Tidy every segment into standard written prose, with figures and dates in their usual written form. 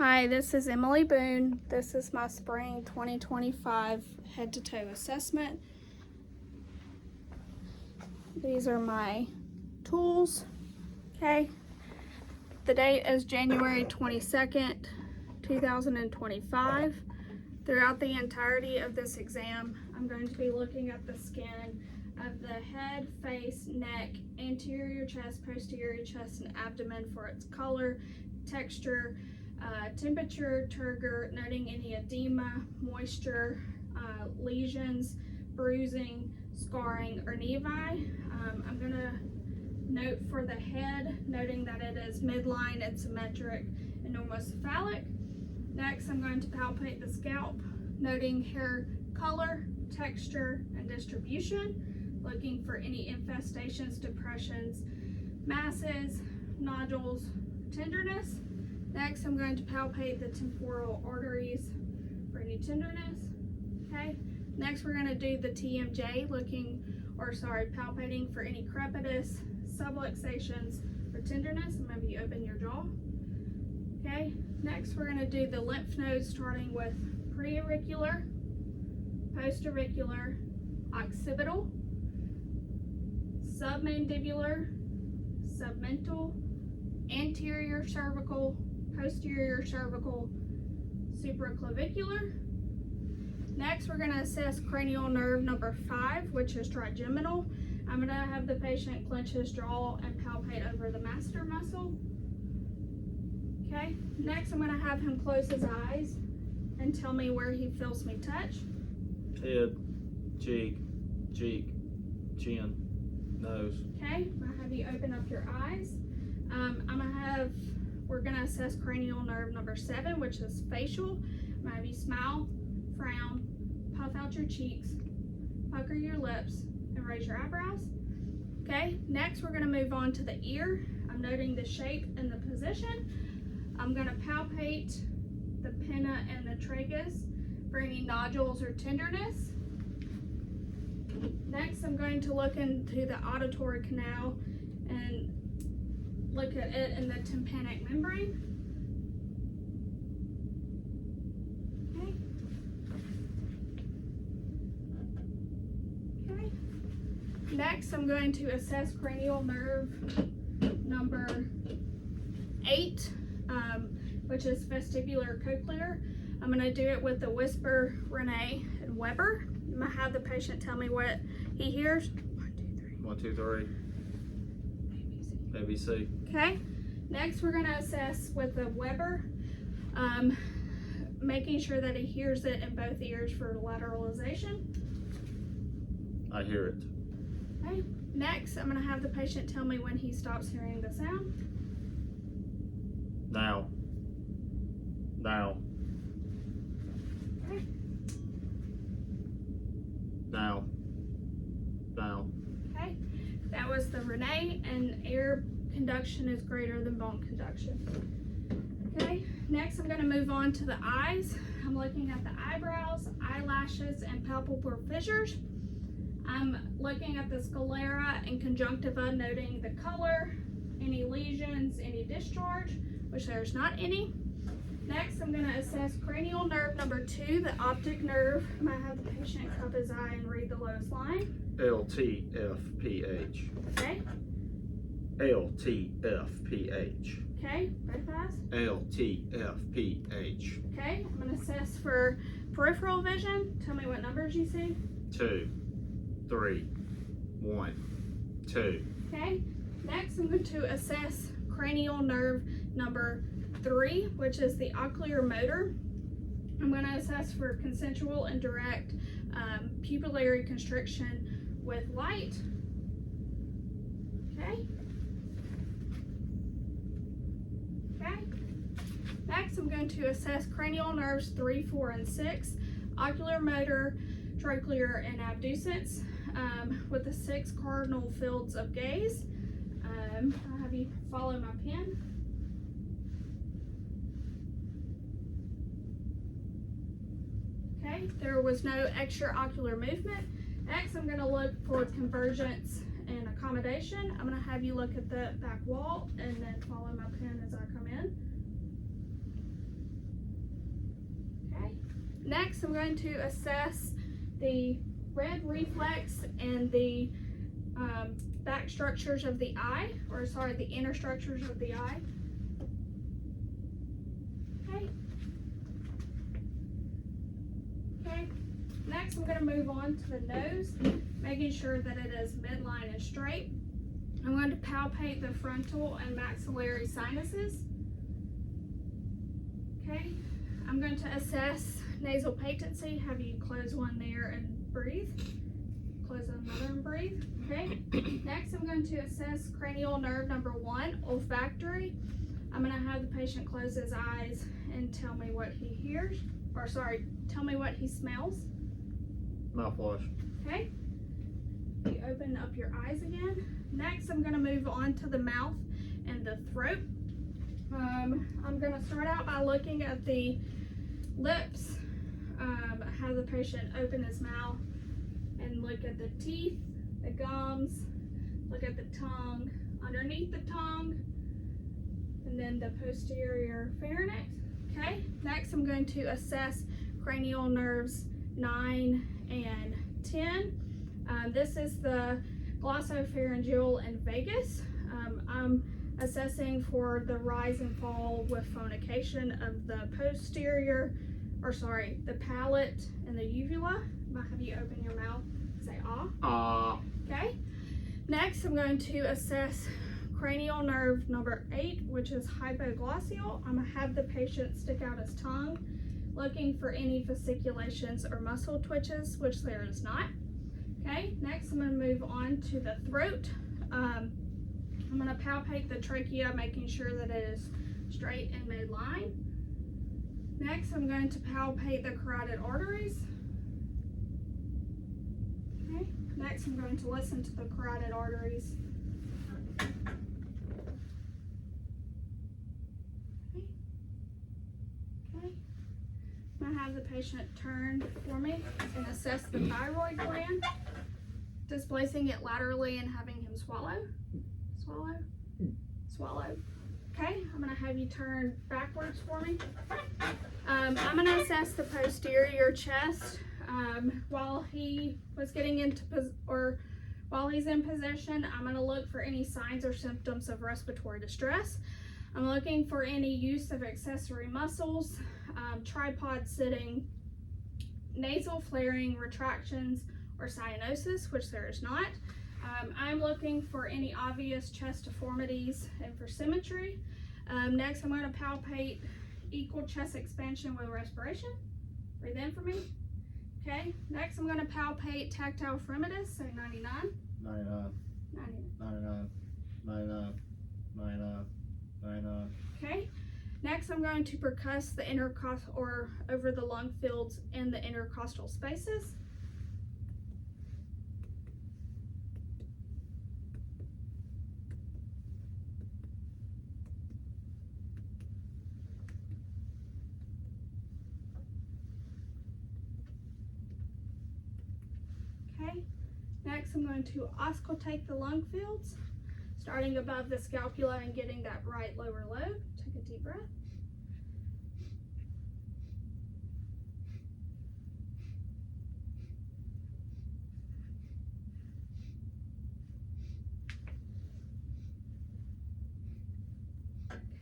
Hi, this is Emily Boone. This is my spring 2025 head to toe assessment. These are my tools. Okay. The date is January 22nd, 2025. Throughout the entirety of this exam, I'm going to be looking at the skin of the head, face, neck, anterior chest, posterior chest, and abdomen for its color, texture, temperature, turgor, noting any edema, moisture, lesions, bruising, scarring, or nevi. I'm going to note for the head, noting that it is midline and symmetric and normocephalic. Next, I'm going to palpate the scalp, noting hair color, texture, and distribution, looking for any infestations, depressions, masses, nodules, tenderness. Next, I'm going to palpate the temporal arteries for any tenderness. Okay. Next, we're going to do the TMJ, palpating for any crepitus, subluxations, or tenderness. And maybe you open your jaw. Okay. Next, we're going to do the lymph nodes, starting with preauricular, postauricular, occipital, submandibular, submental, anterior cervical, posterior cervical, supraclavicular. Next, we're going to assess cranial nerve number 5, which is trigeminal. I'm going to have the patient clench his jaw and palpate over the masseter muscle. Okay. Next, I'm going to have him close his eyes and tell me where he feels me touch. Head, cheek, chin, nose. Okay. I'm going to have you open up your eyes. We're going to assess cranial nerve number 7, which is facial. I'm going to have you smile, frown, puff out your cheeks, pucker your lips, and raise your eyebrows. Okay, next we're going to move on to the ear. I'm noting the shape and the position. I'm going to palpate the pinna and the tragus for any nodules or tenderness. Next, I'm going to look into the auditory canal and look at it in the tympanic membrane. Okay. Okay. Next, I'm going to assess cranial nerve number 8, which is vestibular cochlear. I'm going to do it with the Whisper, Renee, and Weber. I'm going to have the patient tell me what he hears. 1, 2, 3. ABC. Okay. Next, we're going to assess with the Weber, making sure that he hears it in both ears for lateralization. I hear it. Okay. Next, I'm going to have the patient tell me when he stops hearing the sound. Now. Okay. Now. Okay. That was the Renee, and air conduction is greater than bone conduction. Okay. Next, I'm going to move on to the eyes. I'm looking at the eyebrows, eyelashes, and palpebral fissures. I'm looking at the sclera and conjunctiva, noting the color, any lesions, any discharge, which there's not any. Next, I'm going to assess cranial nerve number 2, the optic nerve. I'm going to have the patient cup his eye and read the lowest line. LTFPH. Okay. LTFPH. Okay, both eyes. LTFPH. Okay, I'm going to assess for peripheral vision. Tell me what numbers you see. 2, 3, 1, 2. Okay, next I'm going to assess cranial nerve number 3, which is the ocular motor. I'm going to assess for consensual and direct pupillary constriction with light. Okay. Okay. Next, I'm going to assess cranial nerves 3, 4, and 6, ocular motor, trochlear, and abducens with the 6 cardinal fields of gaze. I'll have you follow my pen. Okay, there was no extraocular movement. Next, I'm going to look for convergence and accommodation. I'm going to have you look at the back wall and then follow my pen as I come in. Next, I'm going to assess the red reflex and the back structures of the eye, or sorry, the inner structures of the eye. Okay. Next, I'm going to move on to the nose, making sure that it is midline and straight. I'm going to palpate the frontal and maxillary sinuses. Okay. I'm going to assess nasal patency. Have you close one there and breathe. Close another and breathe. Okay. Next, I'm going to assess cranial nerve number 1, olfactory. I'm going to have the patient close his eyes and tell me what he hears, or sorry, tell me what he smells. Mouthwash. Okay. You open up your eyes again. Next, I'm going to move on to the mouth and the throat. I'm going to start out by looking at the lips. Have the patient open his mouth and look at the teeth, the gums, look at the tongue, underneath the tongue, and then the posterior pharynx. Okay. Next, I'm going to assess cranial nerves 9 and 10. This is the glossopharyngeal and vagus. I'm assessing for the rise and fall with phonication of the posterior, or sorry, the palate and the uvula. I'm gonna have you open your mouth, say ah. Ah. Okay. Next, I'm going to assess cranial nerve number 8, which is hypoglossal. I'm gonna have the patient stick out his tongue, looking for any fasciculations or muscle twitches, which there is not. Okay, next I'm going to move on to the throat. I'm going to palpate the trachea, making sure that it is straight and midline. Next, I'm going to palpate the carotid arteries. Okay, next I'm going to listen to the carotid arteries. Okay. I'm going to have the patient turn for me and assess the thyroid gland, displacing it laterally and having him swallow. Swallow. Swallow. Okay, I'm going to have you turn backwards for me. I'm going to assess the posterior chest. While he was getting into, while he's in position, I'm going to look for any signs or symptoms of respiratory distress. I'm looking for any use of accessory muscles, tripod sitting, nasal flaring, retractions, or cyanosis, which there is not. I'm looking for any obvious chest deformities and for symmetry. Next, I'm going to palpate equal chest expansion with respiration. Breathe in for me. Okay. Next, I'm going to palpate tactile fremitus, so 99. 99. 99. 99. 99. 99. Okay. Next, I'm going to percuss the intercostal, or over the lung fields in the intercostal spaces. Okay. Next, I'm going to auscultate the lung fields, starting above the scapula and getting that right lower lobe. Take a deep breath.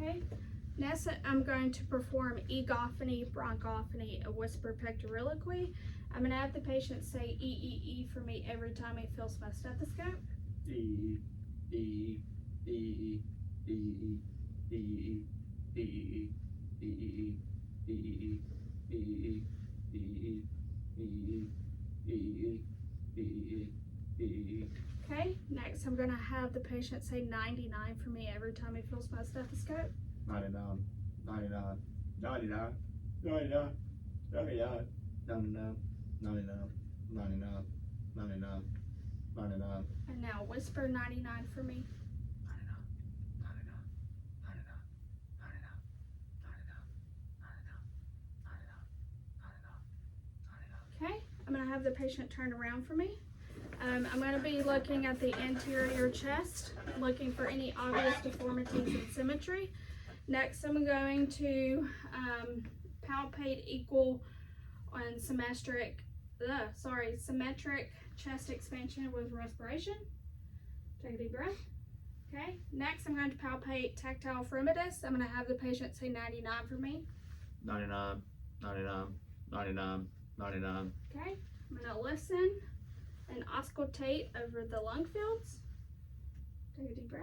Okay. Next, I'm going to perform egophony, bronchophony, a whisper pectoriloquy. I'm going to have the patient say E for me every time he feels my stethoscope. E, E, E, E, E, E, E, E, E, E, E, E, E, E, E, E. Okay, next I'm going to have the patient say 99 for me every time he feels my stethoscope. 99, 99, 99, 99, 99, 99, 99, 99, 99, 99. And now whisper 99 for me. 99, 99, 99, 99, 99, 99, 99, 99, 99. Okay, I'm going to have the patient turn around for me. I'm going to be looking at the anterior chest, looking for any obvious deformities and symmetry. Next, I'm going to palpate equal on symmetric chest expansion with respiration. Take a deep breath. Okay, next I'm going to palpate tactile fremitus. I'm going to have the patient say 99 for me. 99, 99, 99, 99. Okay, I'm going to listen and auscultate over the lung fields. Take a deep breath.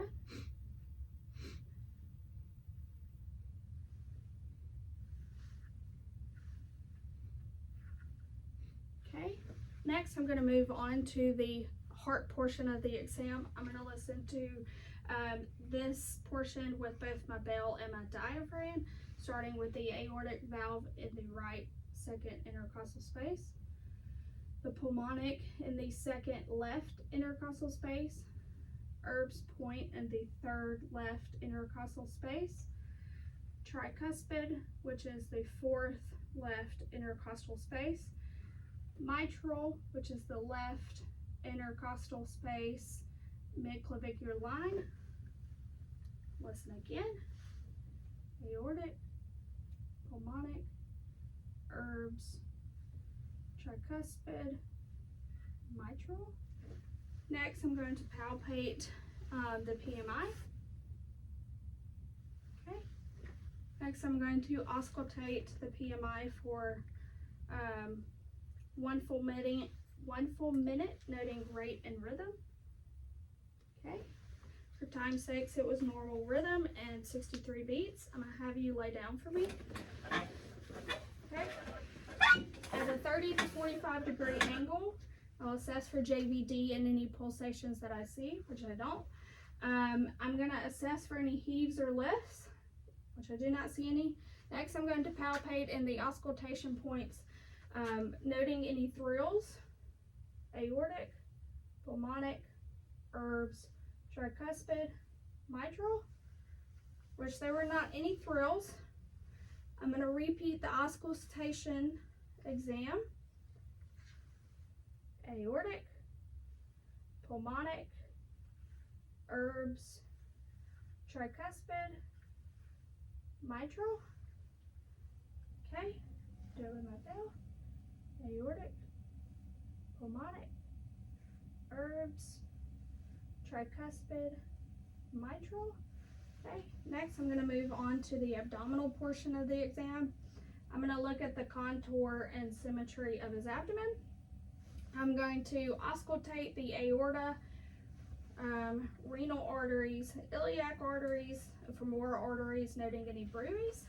Okay, next I'm going to move on to the heart portion of the exam. I'm going to listen to this portion with both my bell and my diaphragm, starting with the aortic valve in the right second intercostal space, the pulmonic in the second left intercostal space, Erb's point in the third left intercostal space, tricuspid, which is the fourth left intercostal space, mitral, which is the left intercostal space, midclavicular line. Listen again. Aortic, pulmonic, Erb's, tricuspid, mitral. Next, I'm going to palpate the PMI. Okay. Next, I'm going to auscultate the PMI for 1 full minute, noting rate and rhythm. Okay. For time's sakes, it was normal rhythm and 63 beats. I'm gonna have you lay down for me. Okay. At a 30 to 45 degree angle, I'll assess for JVD and any pulsations that I see, which I don't. I'm gonna assess for any heaves or lifts, which I do not see any. Next, I'm going to palpate in the auscultation points, noting any thrills, aortic, pulmonic, Erb's, tricuspid, mitral, which there were not any thrills. I'm going to repeat the auscultation exam, aortic, pulmonic, Erb's, tricuspid, mitral. Okay, do it with my bell. Aortic, pulmonic, Erb's, tricuspid, mitral. Okay, next I'm going to move on to the abdominal portion of the exam. I'm going to look at the contour and symmetry of his abdomen. I'm going to auscultate the aorta, renal arteries, iliac arteries, and femoral arteries, noting any bruits.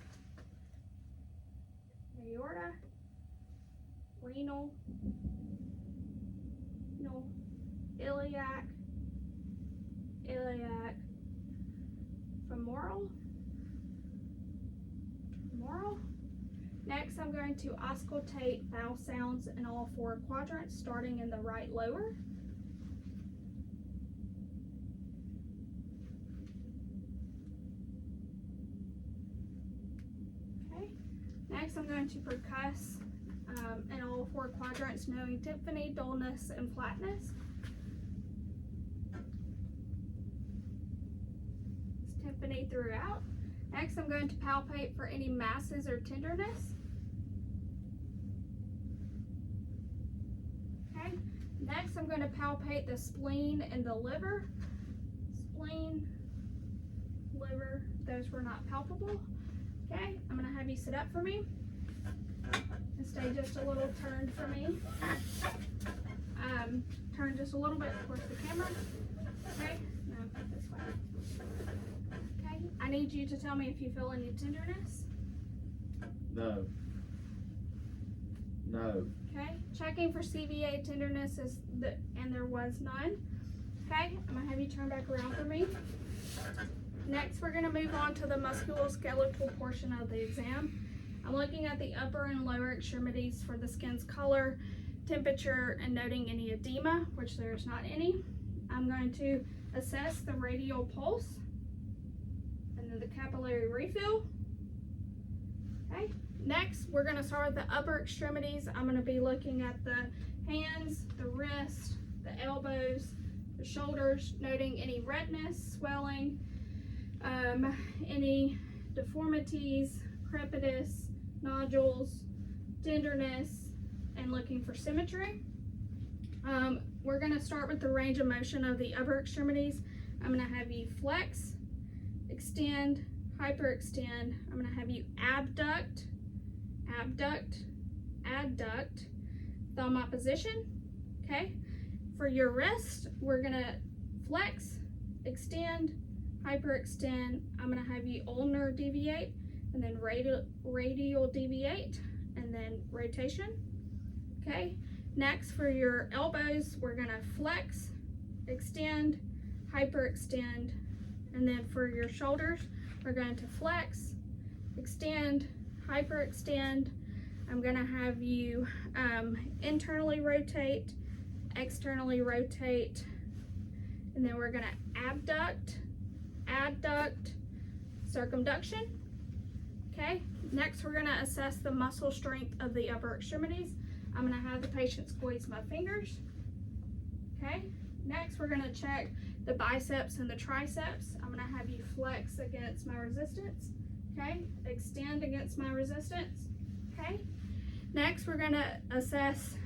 Aorta, renal, iliac, femoral. Next, I'm going to auscultate vowel sounds in all 4 quadrants, starting in the right lower. Okay. Next, I'm going to percuss in all 4 quadrants, knowing tympany, dullness, and flatness. Tympany throughout. Next, I'm going to palpate for any masses or tenderness. Okay. Next, I'm going to palpate the spleen and the liver. Spleen, liver, those were not palpable. Okay, I'm going to have you sit up for me and stay just a little turned for me. Turn just a little bit towards the camera. Okay, no, this way. Okay, I need you to tell me if you feel any tenderness. No. No. Okay, checking for CVA tenderness and there was none. Okay, I'm gonna have you turn back around for me. Next, we're gonna move on to the musculoskeletal portion of the exam. I'm looking at the upper and lower extremities for the skin's color, temperature, and noting any edema, which there's not any. I'm going to assess the radial pulse and then the capillary refill. Okay. Next, we're going to start with the upper extremities. I'm going to be looking at the hands, the wrists, the elbows, the shoulders, noting any redness, swelling, any deformities, crepitus, nodules, tenderness, and looking for symmetry. We're gonna start with the range of motion of the upper extremities. I'm gonna have you flex, extend, hyperextend. I'm gonna have you abduct, abduct, adduct, thumb opposition, okay? For your wrist, we're gonna flex, extend, hyperextend. I'm gonna have you ulnar deviate, and then radial deviate, and then rotation, okay? Next, for your elbows, we're gonna flex, extend, hyperextend, and then for your shoulders, we're going to flex, extend, hyperextend. I'm gonna have you internally rotate, externally rotate, and then we're gonna abduct, adduct, circumduction. Okay, next we're gonna assess the muscle strength of the upper extremities. I'm gonna have the patient squeeze my fingers. Okay, next we're gonna check the biceps and the triceps. I'm gonna have you flex against my resistance. Okay, extend against my resistance. Okay, next we're gonna assess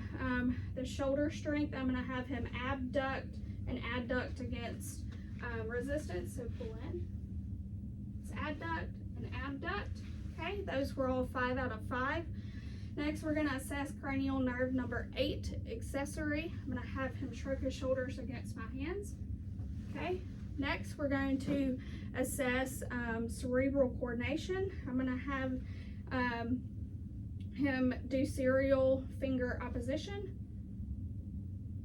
the shoulder strength. I'm gonna have him abduct and adduct against resistance. So pull in, it's adduct and abduct. Okay, those were all 5 out of 5. Next, we're gonna assess cranial nerve number 8, accessory. I'm gonna have him shrug his shoulders against my hands. Okay, next we're going to assess cerebral coordination. I'm gonna have him do serial finger opposition.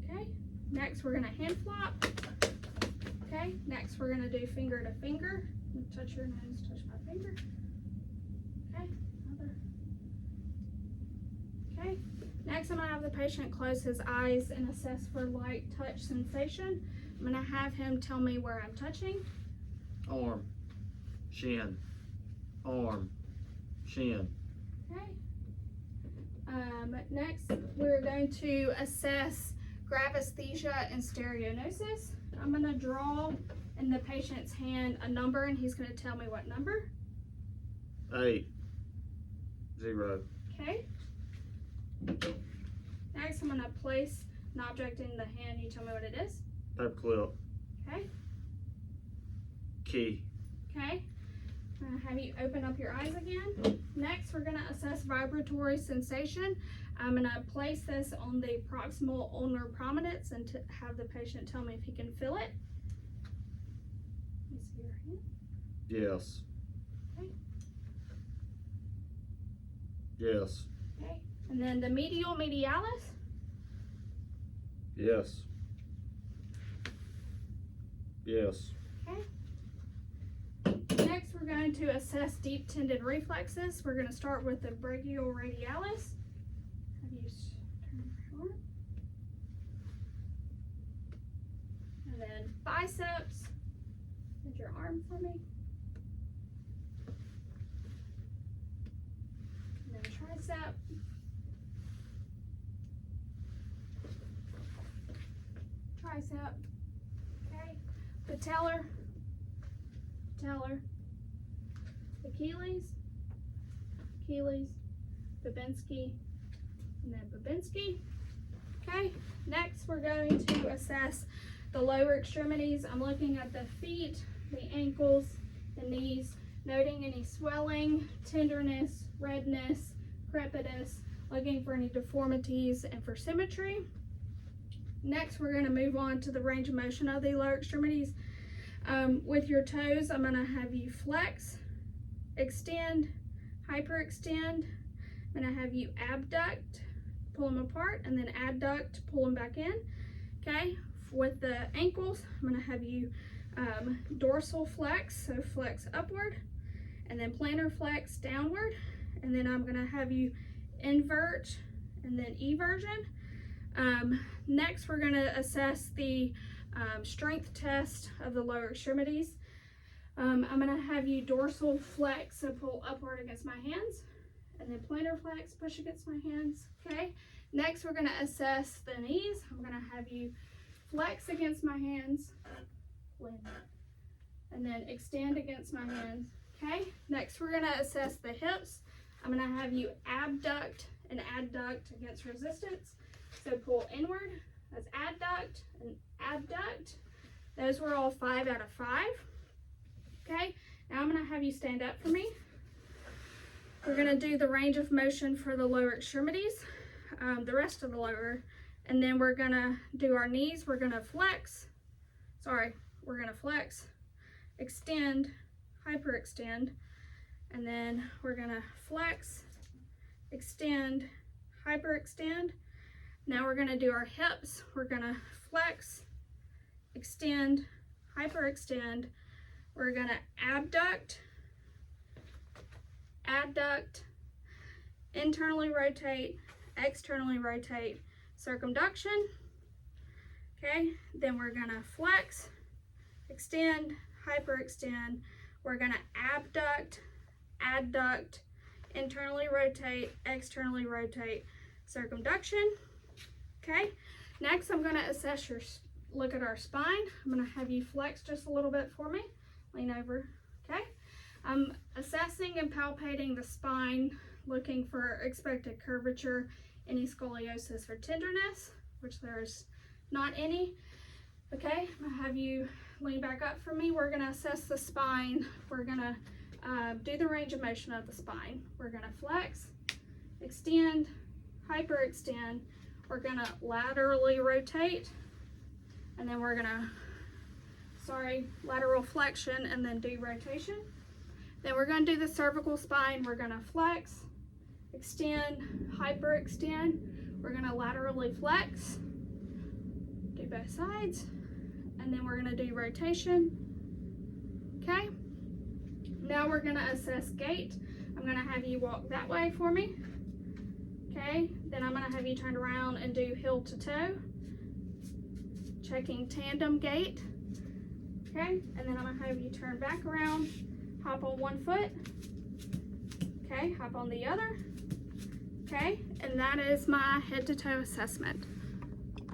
Okay, next we're gonna hand flop. Okay, next we're gonna do finger to finger. Touch your nose, touch my finger. Okay, another. Okay, next I'm gonna have the patient close his eyes and assess for light touch sensation. I'm gonna have him tell me where I'm touching. Arm, shin, arm, shin. Okay. Next we're going to assess gravesthesia and stereognosis. I'm gonna draw in the patient's hand a number and he's gonna tell me what number. 8, 0. Okay. Next I'm gonna place an object in the hand. You tell me what it is. Paperclip. Okay. Key. Okay. I'm gonna have you open up your eyes again. Next, we're gonna assess vibratory sensation. I'm gonna place this on the proximal ulnar prominence and to have the patient tell me if he can feel it. Let me see your hand. Yes. Okay. Yes. Okay. And then the medial medialis. Yes. Yes. Okay. Next, we're going to assess deep tendon reflexes. We're going to start with the brachial radialis. Have you turn your arm? And then biceps. Hold your arm for me. And then tricep. Tricep. Okay. Patellar. Patellar. Achilles. Achilles. Babinski. And then Babinski. Okay. Next, we're going to assess the lower extremities. I'm looking at the feet, the ankles, the knees, noting any swelling, tenderness, redness, crepitus, looking for any deformities and for symmetry. Next, we're going to move on to the range of motion of the lower extremities. With your toes, I'm going to have you flex, extend, hyperextend. I'm going to have you abduct, pull them apart, and then adduct, pull them back in. Okay, with the ankles, I'm going to have you dorsal flex, so flex upward, and then plantar flex downward, and then I'm going to have you invert and then eversion. Next, we're going to assess the strength test of the lower extremities. I'm going to have you dorsal flex, so pull upward against my hands, and then plantar flex, push against my hands. Okay. Next, we're going to assess the knees. I'm going to have you flex against my hands, and then extend against my hands. Okay. Next, we're going to assess the hips. I'm gonna have you abduct and adduct against resistance. So pull inward, that's adduct and abduct. Those were all 5 out of 5. Okay, now I'm gonna have you stand up for me. We're gonna do the range of motion for the lower extremities, the rest of the lower, and then we're gonna do our knees. We're gonna flex, extend, hyperextend, and then we're gonna flex, extend, hyperextend. Now we're gonna do our hips. We're gonna flex, extend, hyperextend. We're gonna abduct, adduct, internally rotate, externally rotate, circumduction. Okay, then we're gonna flex, extend, hyperextend. We're gonna abduct, adduct, internally rotate, externally rotate, circumduction. Okay, next I'm gonna assess your, look at our spine. I'm gonna have you flex just a little bit for me. Lean over, okay? I'm assessing and palpating the spine, looking for expected curvature, any scoliosis or tenderness, which there's not any. Okay, I'm gonna have you lean back up for me. We're gonna assess the spine. We're gonna do the range of motion of the spine. We're gonna flex, extend, hyperextend. We're gonna laterally rotate, and then we're gonna, lateral flexion, and then do rotation. Then we're gonna do the cervical spine. We're gonna flex, extend, hyperextend. We're gonna laterally flex, do both sides, and then we're gonna do rotation. Okay, now we're gonna assess gait. I'm gonna have you walk that way for me. Okay, then I'm gonna have you turn around and do heel to toe, checking tandem gait. Okay, and then I'm gonna have you turn back around, hop on one foot, okay, hop on the other. Okay, and that is my head to toe assessment.